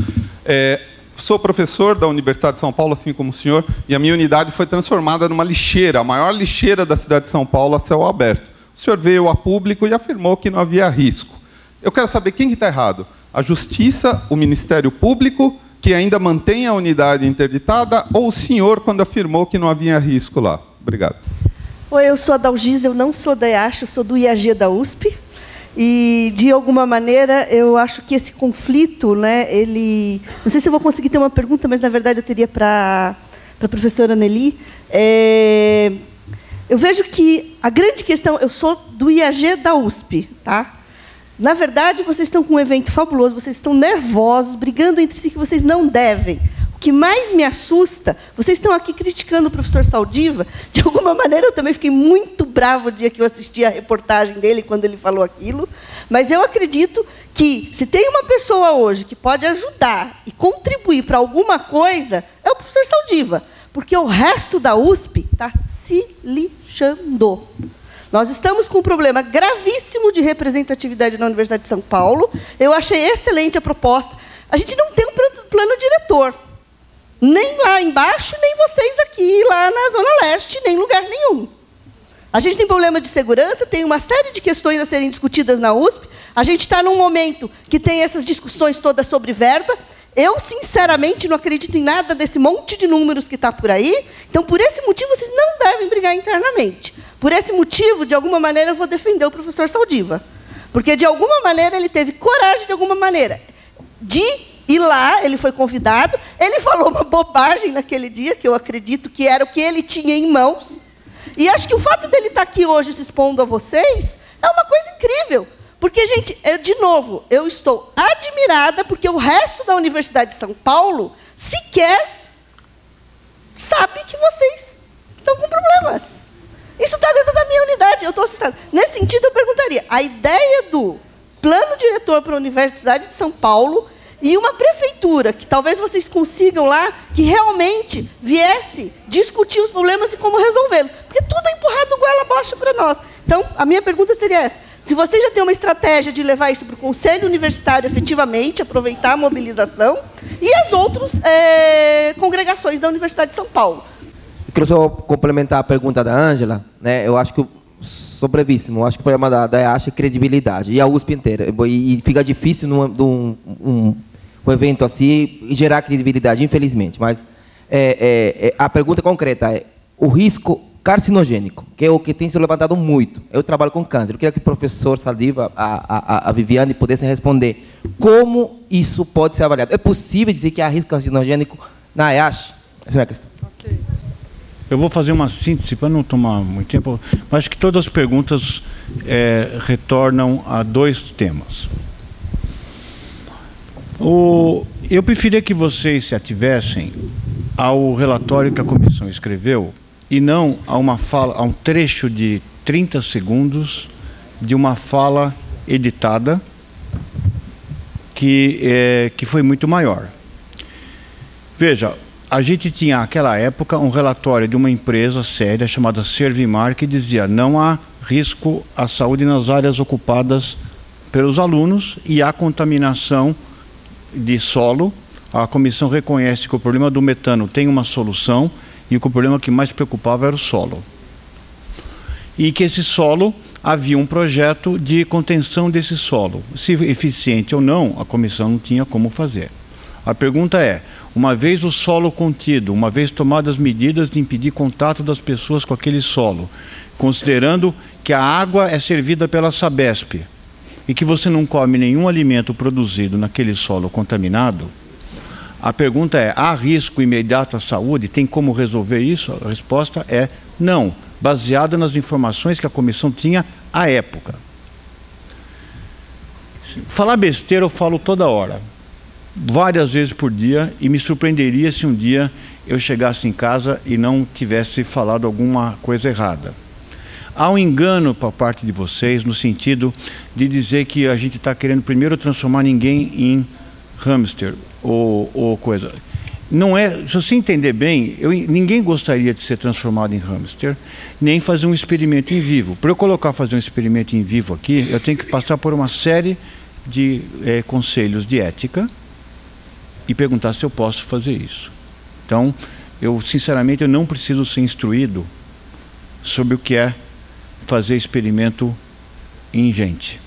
Sou professor da Universidade de São Paulo, assim como o senhor, e a minha unidade foi transformada numa lixeira, a maior lixeira da cidade de São Paulo a céu aberto. O senhor veio a público e afirmou que não havia risco. Eu quero saber quem está errado. A Justiça, o Ministério Público, que ainda mantém a unidade interditada, ou o senhor, quando afirmou que não havia risco lá? Obrigado. Oi, eu sou a Dalgisa, eu não sou da EASH, eu sou do IAG da USP. E, de alguma maneira, eu acho que esse conflito, né, ele... Não sei se eu vou conseguir ter uma pergunta, mas, na verdade, eu teria para a professora Nelly. Eu vejo que a grande questão... Eu sou do IAG da USP, tá? Na verdade, vocês estão com um evento fabuloso, vocês estão nervosos, brigando entre si que vocês não devem. O que mais me assusta, vocês estão aqui criticando o professor Saldiva, de alguma maneira eu também fiquei muito bravo o dia que eu assisti a reportagem dele, quando ele falou aquilo, mas eu acredito que, se tem uma pessoa hoje que pode ajudar e contribuir para alguma coisa, é o professor Saldiva, porque o resto da USP está se lixando. Nós estamos com um problema gravíssimo de representatividade na Universidade de São Paulo. Eu achei excelente a proposta. A gente não tem um plano diretor. Nem lá embaixo, nem vocês aqui, lá na Zona Leste, nem em lugar nenhum. A gente tem problema de segurança, tem uma série de questões a serem discutidas na USP. A gente está num momento que tem essas discussões todas sobre verba. Eu, sinceramente, não acredito em nada desse monte de números que está por aí. Então, por esse motivo, vocês não devem brigar internamente. Por esse motivo, de alguma maneira, eu vou defender o professor Saldiva. Porque, de alguma maneira, ele teve coragem, de alguma maneira, de ir lá, ele foi convidado, ele falou uma bobagem naquele dia, que eu acredito que era o que ele tinha em mãos. E acho que o fato dele estar aqui hoje se expondo a vocês é uma coisa incrível. Porque, gente, de novo, eu estou admirada porque o resto da Universidade de São Paulo sequer sabe que vocês estão com problemas. Isso está dentro da minha unidade, eu estou assustada. Nesse sentido, eu perguntaria, a ideia do plano diretor para a Universidade de São Paulo e uma prefeitura, que talvez vocês consigam lá, que realmente viesse discutir os problemas e como resolvê-los. Porque tudo é empurrado goela abaixo para nós. Então, a minha pergunta seria essa. Se você já tem uma estratégia de levar isso para o Conselho Universitário efetivamente, aproveitar a mobilização, e as outras congregações da Universidade de São Paulo. Eu quero só complementar a pergunta da Ângela, né? Eu acho que, sou brevíssimo, eu acho que o problema da EASH é credibilidade, e a USP inteira. E fica difícil um evento assim gerar credibilidade, infelizmente. Mas a pergunta concreta é o risco carcinogênico, que é o que tem se levantado muito. Eu trabalho com câncer. Eu queria que o professor Saldiva, a Viviane, pudessem responder como isso pode ser avaliado. É possível dizer que há risco carcinogênico na EASH? Essa é a minha questão. Okay. Eu vou fazer uma síntese para não tomar muito tempo. Mas acho que todas as perguntas retornam a dois temas. Eu preferia que vocês se ativessem ao relatório que a comissão escreveu e não a uma fala, a um trecho de 30 segundos de uma fala editada que foi muito maior. Veja, a gente tinha, naquela época, um relatório de uma empresa séria chamada Servimar, que dizia não há risco à saúde nas áreas ocupadas pelos alunos e há contaminação de solo. A comissão reconhece que o problema do metano tem uma solução e que o problema que mais preocupava era o solo. E que esse solo, havia um projeto de contenção desse solo. Se eficiente ou não, a comissão não tinha como fazer. A pergunta é, uma vez o solo contido, uma vez tomadas medidas de impedir contato das pessoas com aquele solo, considerando que a água é servida pela Sabesp e que você não come nenhum alimento produzido naquele solo contaminado, a pergunta é, há risco imediato à saúde? Tem como resolver isso? A resposta é não, baseada nas informações que a comissão tinha à época. Falar besteira eu falo toda hora, várias vezes por dia, e me surpreenderia se um dia eu chegasse em casa e não tivesse falado alguma coisa errada. Há um engano por parte de vocês no sentido de dizer que a gente está querendo primeiro transformar ninguém em hamster ou coisa. Não é, se você entender bem, ninguém gostaria de ser transformado em hamster, nem fazer um experimento em vivo. Para eu fazer um experimento em vivo aqui, eu tenho que passar por uma série de conselhos de ética e perguntar se eu posso fazer isso. Então, sinceramente, eu não preciso ser instruído sobre o que é fazer experimento em gente.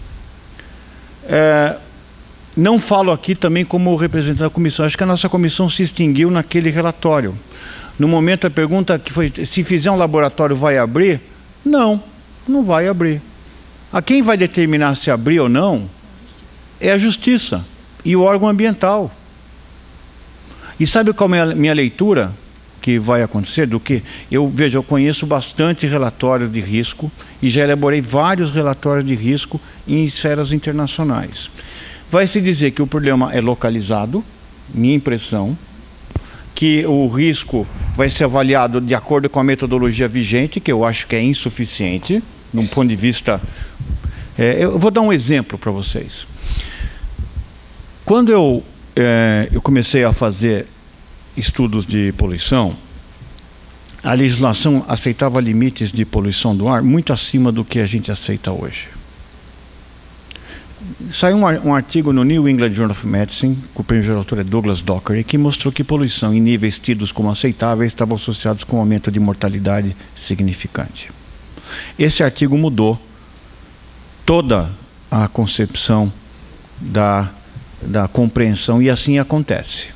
Não falo aqui também como representante da comissão. Acho que a nossa comissão se extinguiu naquele relatório. No momento, a pergunta que foi, se fizer um laboratório, vai abrir? Não, não vai abrir. A quem vai determinar se abrir ou não é a justiça e o órgão ambiental. E sabe qual é a minha leitura? que vai acontecer do que... Eu conheço bastante relatórios de risco e já elaborei vários relatórios de risco em esferas internacionais. Vai se dizer que o problema é localizado, minha impressão, que o risco vai ser avaliado de acordo com a metodologia vigente, que eu acho que é insuficiente, num ponto de vista... eu vou dar um exemplo para vocês. Quando eu comecei a fazer estudos de poluição, a legislação aceitava limites de poluição do ar muito acima do que a gente aceita hoje. Saiu um artigo no New England Journal of Medicine, que o prêmio de autor é Douglas Dockery, que mostrou que poluição em níveis tidos como aceitáveis estavam associados com um aumento de mortalidade significante. Esse artigo mudou toda a concepção da compreensão, e assim acontece.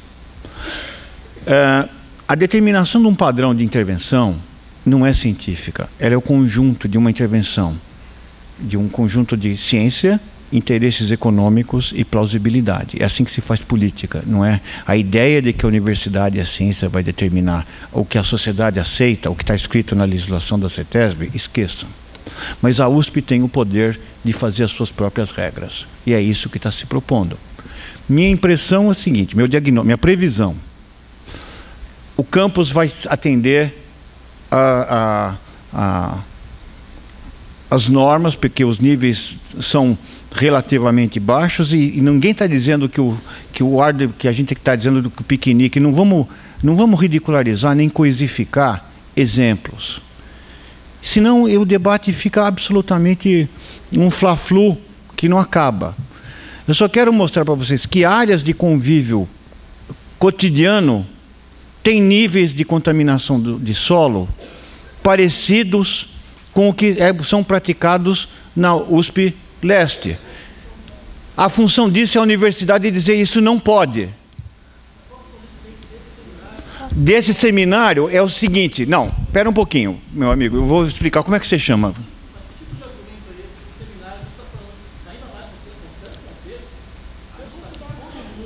A determinação de um padrão de intervenção não é científica, ela é o conjunto de uma intervenção, de um conjunto de ciência, interesses econômicos e plausibilidade. É assim que se faz política, não é? A ideia de que a universidade e a ciência vai determinar o que a sociedade aceita, o que está escrito na legislação da CETESB, esqueçam. Mas a USP tem o poder de fazer as suas próprias regras, e é isso que está se propondo. Minha impressão é a seguinte, minha previsão: o campus vai atender as normas, porque os níveis são relativamente baixos, e ninguém está dizendo que o ar que a gente está dizendo do piquenique, não vamos ridicularizar nem coisificar exemplos. Senão o debate fica absolutamente um fla-flu que não acaba. Eu só quero mostrar para vocês que áreas de convívio cotidiano têm níveis de contaminação de solo parecidos com o que são praticados na USP Leste. A função disso é a universidade dizer isso não pode. Desse seminário é o seguinte... Não, espera um pouquinho, meu amigo, eu vou explicar como é que você chama.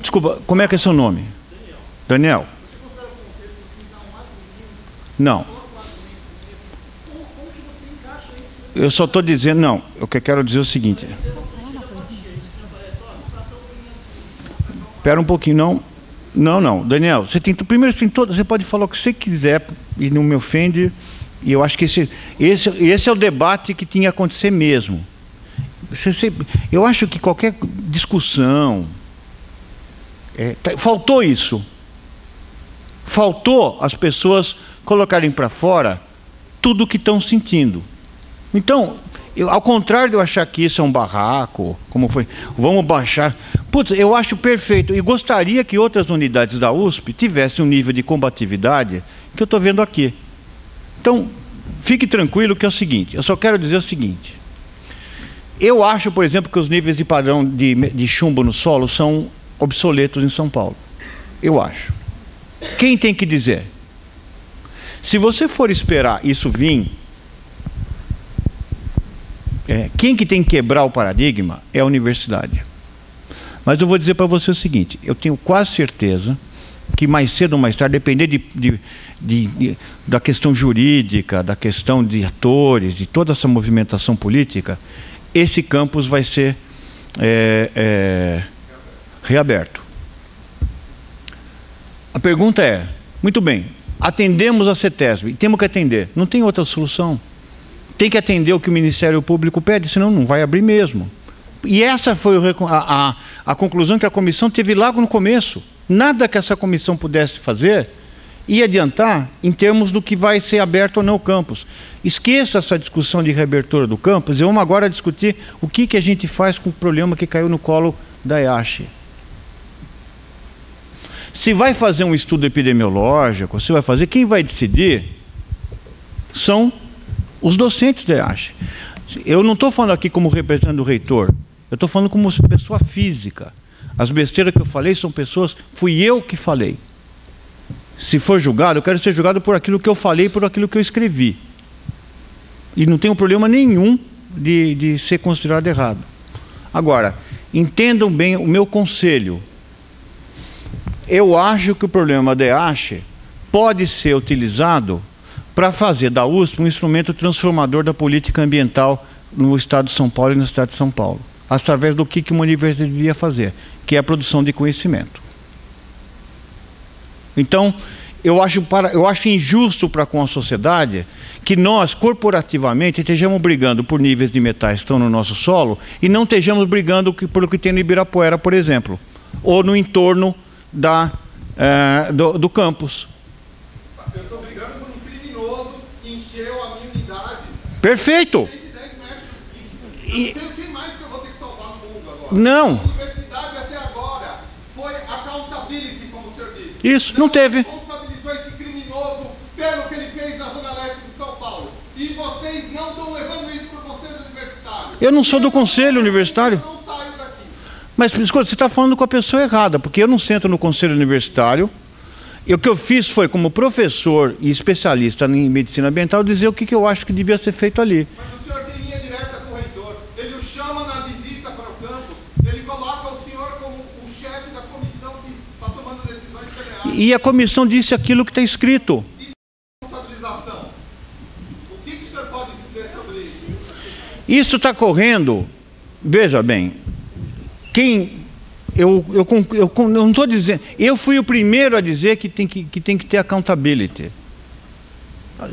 Desculpa, como é que é seu nome? Daniel. Não. Eu só estou dizendo... Não, o que eu quero dizer é o seguinte... Espera um pouquinho, não, Daniel, você pode falar o que você quiser e não me ofende, e eu acho que esse é o debate que tinha que acontecer mesmo. Eu acho que qualquer discussão... faltou isso. Faltou as pessoas colocarem para fora tudo o que estão sentindo. Então, ao contrário de eu achar que isso é um barraco, como foi, vamos baixar... Putz, eu acho perfeito, e gostaria que outras unidades da USP tivessem um nível de combatividade que eu estou vendo aqui. Então, fique tranquilo que é o seguinte, eu só quero dizer o seguinte: eu acho, por exemplo, que os níveis de padrão de chumbo no solo são obsoletos em São Paulo. Eu acho. Quem tem que dizer? Se você for esperar isso vir... quem que tem que quebrar o paradigma é a universidade. Mas eu vou dizer para você o seguinte, eu tenho quase certeza que mais cedo ou mais tarde, depender da questão jurídica, da questão de atores, de toda essa movimentação política, esse campus vai ser reaberto. A pergunta é, muito bem, atendemos a CETESB, temos que atender, não tem outra solução. Tem que atender o que o Ministério Público pede, senão não vai abrir mesmo. E essa foi a conclusão que a comissão teve logo no começo. Nada que essa comissão pudesse fazer ia adiantar em termos do que vai ser aberto ou não o campus. Esqueça essa discussão de reabertura do campus e vamos agora discutir o que a gente faz com o problema que caiu no colo da EASH. Se vai fazer um estudo epidemiológico, se vai fazer, quem vai decidir são os docentes da EASH. Eu não estou falando aqui como representante do reitor, eu estou falando como pessoa física. As besteiras que eu falei são pessoas, fui eu que falei. Se for julgado, eu quero ser julgado por aquilo que eu falei, por aquilo que eu escrevi. E não tenho problema nenhum de ser considerado errado. Agora, entendam bem o meu conselho. Eu acho que o problema da EASH pode ser utilizado para fazer da USP um instrumento transformador da política ambiental no Estado de São Paulo e na cidade de São Paulo, através do que uma universidade devia fazer, que é a produção de conhecimento. Então, eu acho injusto para com a sociedade que nós, corporativamente, estejamos brigando por níveis de metais que estão no nosso solo e não estejamos brigando por o que tem no Ibirapuera, por exemplo, ou no entorno do campus. Eu estou brigando por um criminoso que encheu a minha unidade. Perfeito! E quem mais que eu vou ter que salvar no mundo agora? Não. A universidade até agora foi accountability, como o senhor disse. Isso, não teve. Responsabilizou esse criminoso pelo que ele fez na Zona Leste de São Paulo. E vocês não estão levando isso para o Conselho Universitário. Eu não sou do Conselho Universitário. Eu não saio daqui. Mas, escuta, você está falando com a pessoa errada, porque eu não sento no Conselho Universitário. E o que eu fiz foi, como professor e especialista em medicina ambiental, dizer o que eu acho que devia ser feito ali. Mas o senhor tem linha direta com o reitor. Ele o chama na visita para o campus. Ele coloca o senhor como o chefe da comissão que está tomando decisões federais. E a comissão disse aquilo que está escrito. Responsabilização. O que o senhor pode dizer sobre isso? Isso está correndo. Veja bem, eu não estou dizendo. Eu fui o primeiro a dizer que tem que ter accountability.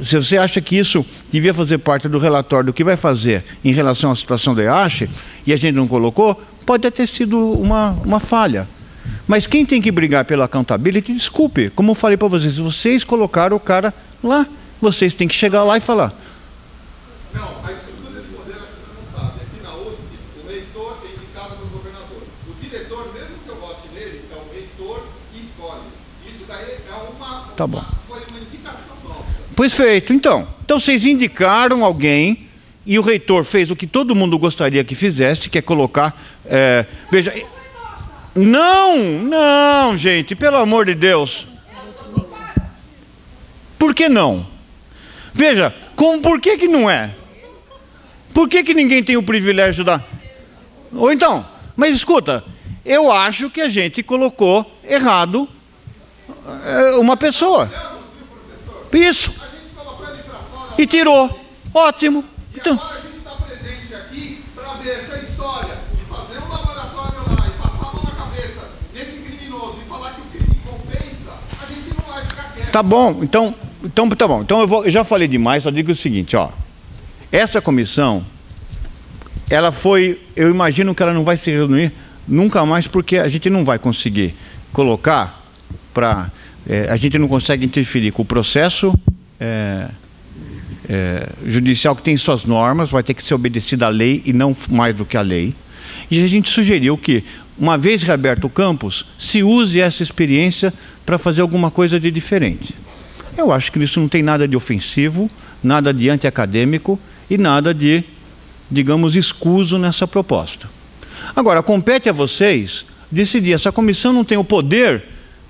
Se você acha que isso devia fazer parte do relatório do que vai fazer em relação à situação da EASH, e a gente não colocou, pode até ter sido uma falha. Mas quem tem que brigar pela accountability, desculpe, como eu falei para vocês, vocês colocaram o cara lá, vocês têm que chegar lá e falar. Não, a estrutura de poder a gente não sabe. Aqui na USP, o reitor é indicado pelo governador. O diretor, mesmo que eu vote nele, é o reitor que escolhe. Isso daí é Tá bom. foi uma indicação nossa. Pois feito, então. Então vocês indicaram alguém e o reitor fez o que todo mundo gostaria que fizesse, que é colocar... veja... Não, gente, pelo amor de Deus. Por que não? Veja, por que não é? Por que ninguém tem o privilégio da... Ou então, mas escuta, eu acho que a gente colocou errado uma pessoa. Isso. E tirou. Ótimo. Então, Agora a gente está presente aqui para ver essa história e fazer um laboratório lá e passar a mão na cabeça nesse criminoso e falar que o crime compensa, a gente não vai ficar quieto. tá bom. Então tá bom. Então eu já falei demais, só digo o seguinte, ó. Essa comissão, ela foi, eu imagino que ela não vai se reunir nunca mais, porque a gente não vai conseguir colocar para... a gente não consegue interferir com o processo judicial, que tem suas normas, vai ter que ser obedecida à lei e não mais do que a lei. E a gente sugeriu que, uma vez reaberto o campus, se use essa experiência para fazer alguma coisa de diferente. Eu acho que isso não tem nada de ofensivo, nada de antiacadêmico e nada de, digamos, escuso nessa proposta. Agora, compete a vocês decidir. Essa comissão não tem o poder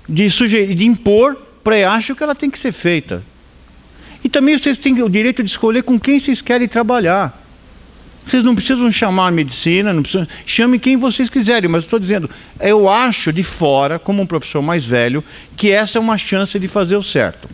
de impor para a EASH o que ela tem que ser feita. E também vocês têm o direito de escolher com quem vocês querem trabalhar. Vocês não precisam chamar a medicina, não precisam, chamem quem vocês quiserem, mas estou dizendo, eu acho de fora, como um professor mais velho, que essa é uma chance de fazer o certo.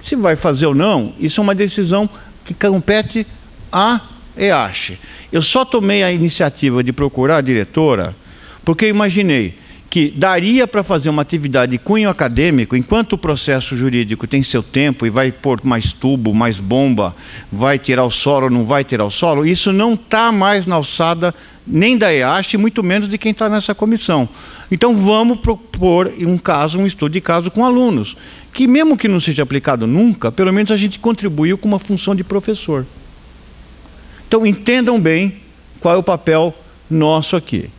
Se vai fazer ou não, isso é uma decisão que compete à EASH. Eu só tomei a iniciativa de procurar a diretora porque eu imaginei que daria para fazer uma atividade de cunho acadêmico, enquanto o processo jurídico tem seu tempo e vai pôr mais tubo, mais bomba, vai tirar o solo, não vai tirar o solo, isso não está mais na alçada nem da EASH, muito menos de quem está nessa comissão. Então vamos propor um estudo de caso com alunos, que mesmo que não seja aplicado nunca, pelo menos a gente contribuiu com uma função de professor. Então entendam bem qual é o papel nosso aqui.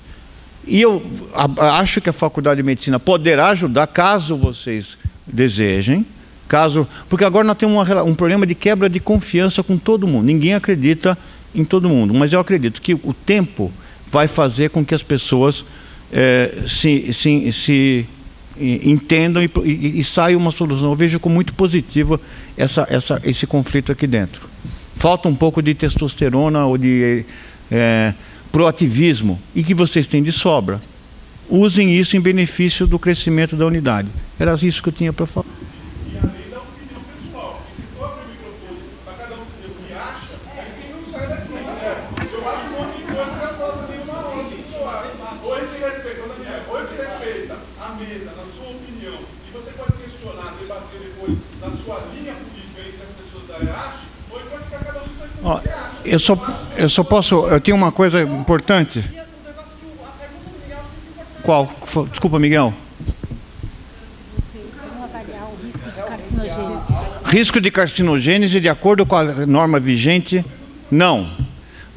E eu acho que a Faculdade de Medicina poderá ajudar, caso vocês desejem, porque agora nós temos um problema de quebra de confiança com todo mundo. Ninguém acredita em todo mundo, mas eu acredito que o tempo vai fazer com que as pessoas se entendam e saia uma solução. Eu vejo como muito positiva esse conflito aqui dentro. Falta um pouco de testosterona ou de... proativismo, e que vocês têm de sobra. Usem isso em benefício do crescimento da unidade. Era isso que eu tinha para falar. Eu só posso... Eu tenho uma coisa importante. Qual? Desculpa, Miguel. Risco de carcinogênese, de acordo com a norma vigente, não.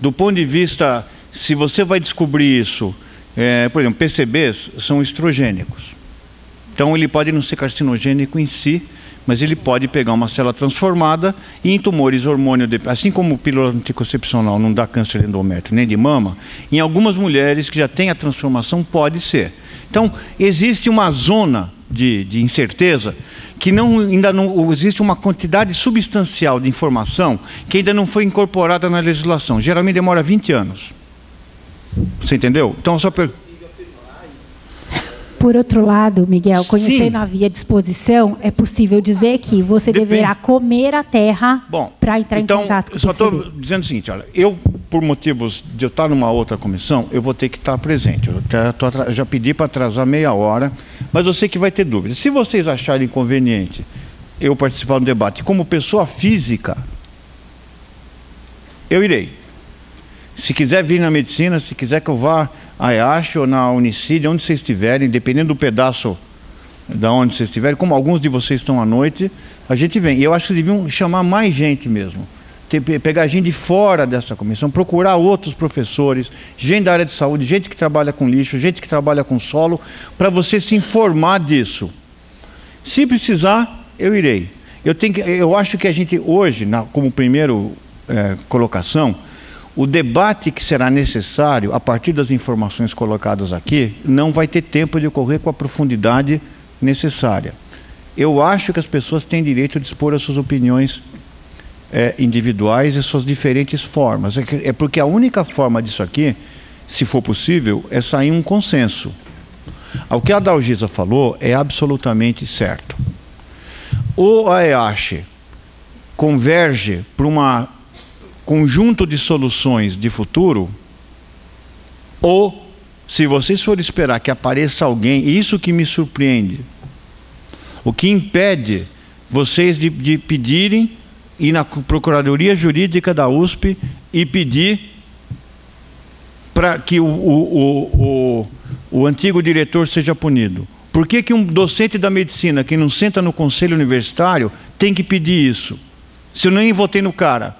Do ponto de vista, se você vai descobrir isso, por exemplo, PCBs são estrogênicos. Então, ele pode não ser carcinogênico em si, mas ele pode pegar uma célula transformada e em tumores hormônio, assim como o pílula anticoncepcional não dá câncer de endométrio nem de mama, em algumas mulheres que já têm a transformação pode ser. Então, existe uma zona de incerteza que ainda não existe uma quantidade substancial de informação que ainda não foi incorporada na legislação. Geralmente demora 20 anos. Você entendeu? Então, só Por outro lado, Miguel, conhecendo a via de exposição, é possível dizer que você deverá comer a terra para entrar em contato com o PCB. Então, eu só estou dizendo o seguinte, olha, eu, por motivos de eu estar numa outra comissão, eu vou ter que estar presente. Eu já pedi para atrasar meia hora, mas eu sei que vai ter dúvida. Se vocês acharem conveniente eu participar do debate como pessoa física, eu irei. Se quiser vir na medicina, se quiser que eu vá a EASH ou na Unicid, onde vocês estiverem, dependendo do pedaço da onde vocês estiverem, como alguns de vocês estão à noite, a gente vem. E eu acho que deviam chamar mais gente mesmo. Pegar gente de fora dessa comissão, procurar outros professores, gente da área de saúde, gente que trabalha com lixo, gente que trabalha com solo, para você se informar disso. Se precisar, eu irei. Eu acho que a gente hoje, como primeira colocação, o debate que será necessário, a partir das informações colocadas aqui, não vai ter tempo de ocorrer com a profundidade necessária. Eu acho que as pessoas têm direito de expor as suas opiniões individuais e suas diferentes formas. É porque a única forma disso aqui, se for possível, é sair um consenso. O que a Dalgisa falou é absolutamente certo. Ou a EASH converge para uma conjunto de soluções de futuro, ou, se vocês forem esperar que apareça alguém, isso que me surpreende, o que impede vocês de pedirem, ir na Procuradoria Jurídica da USP e pedir para que o antigo diretor seja punido. Por que um docente da medicina, que não senta no conselho universitário, tem que pedir isso? Se eu nem votei no cara.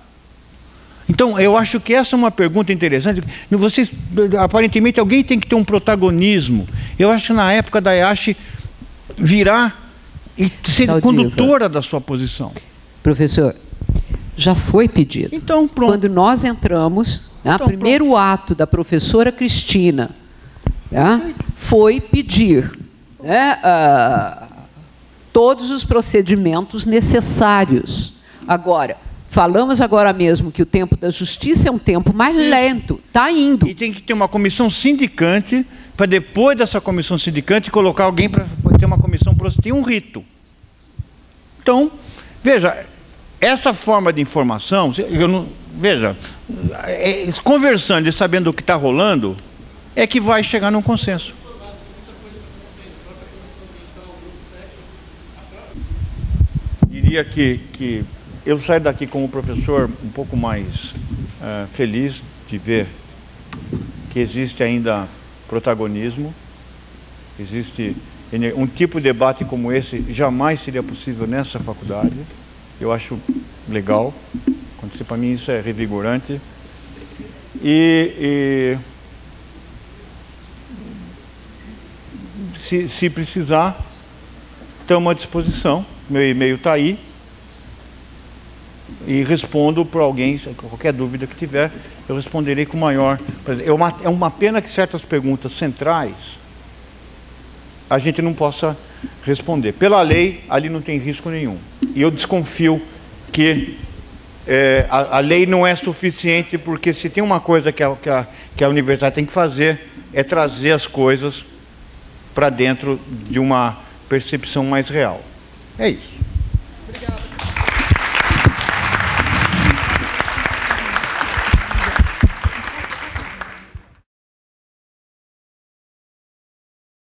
Então, eu acho que essa é uma pergunta interessante. Vocês, aparentemente, alguém tem que ter um protagonismo. Eu acho que na época da EASH virar e ser condutora da sua posição. Professor, já foi pedido. Então, pronto. Quando nós entramos, o primeiro ato da professora Cristina foi pedir todos os procedimentos necessários. Agora, falamos agora mesmo que o tempo da justiça é um tempo mais lento, está indo. E tem que ter uma comissão sindicante, para depois dessa comissão sindicante colocar alguém para ter uma comissão, tem um rito. Então, veja, essa forma de informação, conversando e sabendo o que está rolando, é que vai chegar num consenso. Diria que eu saio daqui como professor um pouco mais feliz de ver que existe ainda protagonismo, existe um tipo de debate como esse jamais seria possível nessa faculdade. Eu acho legal, para mim isso é revigorante. E se precisar, estamos à disposição. Meu e-mail está aí. E respondo para alguém, qualquer dúvida que tiver, eu responderei com maior... É uma pena que certas perguntas centrais a gente não possa responder. Pela lei, ali não tem risco nenhum. E eu desconfio que a lei não é suficiente, porque se tem uma coisa que a universidade tem que fazer, é trazer as coisas para dentro de uma percepção mais real. É isso.